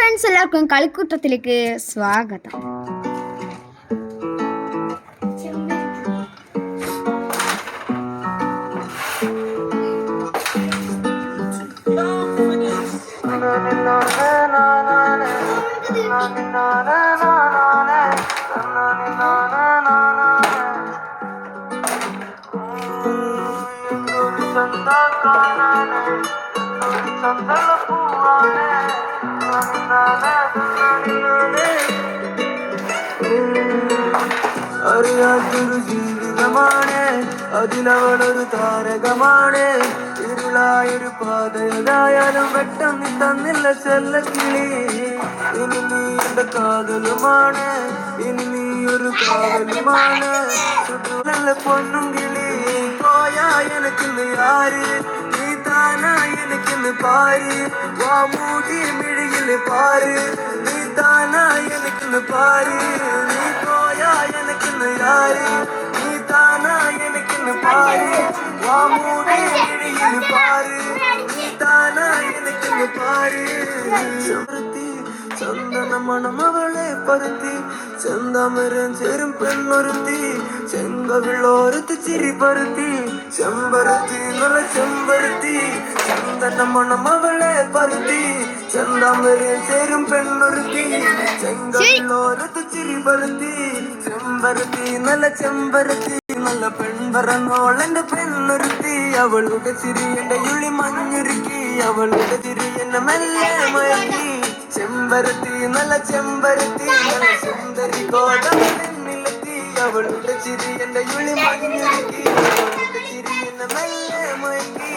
Friends, എല്ലാവർക്കും കളിക്കൂട്ടത്തിലേക്ക് സ്വാഗതം. അറിയാത്തൊരു ജീവിതമാണ്, അതിലവളൊരു താരകമാണ്. ഇരുളായൊരു പാതയതായാലും പെട്ടെന്ന് തന്നില്ല ചെല്ലക്കിളി. ഇനി നീ എന്റെ കാതലുമാണ്, ഇനി നീ ഒരു കാവലുമാണ്. നല്ല പൊന്നും കിളി പോയാ എനിക്കിന്ന് ആര്, നീ താനാ എനിക്കിന്ന് പാര്. വാ മൂടി മിഴിയില് പാര്, നീ താനാ എനിക്കിന്ന് പാര്. നീ പോയാ എനിക്കിന്ന് ആര്, നീ താനാ എനിക്കിന്ന് പാര്. വാ മൂടി മിഴിയില് പാര്, നീ താനാ എനിക്കിന്ന് പാര്. ചന്ദന മണം അവളെ പരുത്തി, ചെന്താമരം ചേരും പെണ്ണൊരുത്തി. ചെങ്കവിളോരത്ത് ചിരി പരുത്തി, ചെമ്പരത്തി നല്ല ചെമ്പരത്തി. ചന്ദന മണം അവളെ പരുത്തി, ചെന്താമരം ചേരും പെണ്ണൊരുത്തി. ചെങ്കവിളോരത്ത് ചിരി പരുത്തി, ചെമ്പരത്തി നല്ല ചെമ്പരത്തി. നല്ല പെൺപറന്നോളെന്റെ പെണ്ണൊരുത്തി. അവളുടെ ചിരി എന്റെ ഉള്ളി മഞ്ഞുരുക്കി, അവളുടെ ചിരി എന്നെ മെല്ലെ മയക്കി. ചെമ്പരത്തി നല്ല ചെമ്പരത്തി, നല്ല സുന്ദരി കോടമിലെത്തി. അവളുടെ ചിരി എന്റെ ഉള്ളി മഞ്ഞുരുക്കി, അവളുടെ ചിരി എന്നെ മെല്ലെ മയക്കി.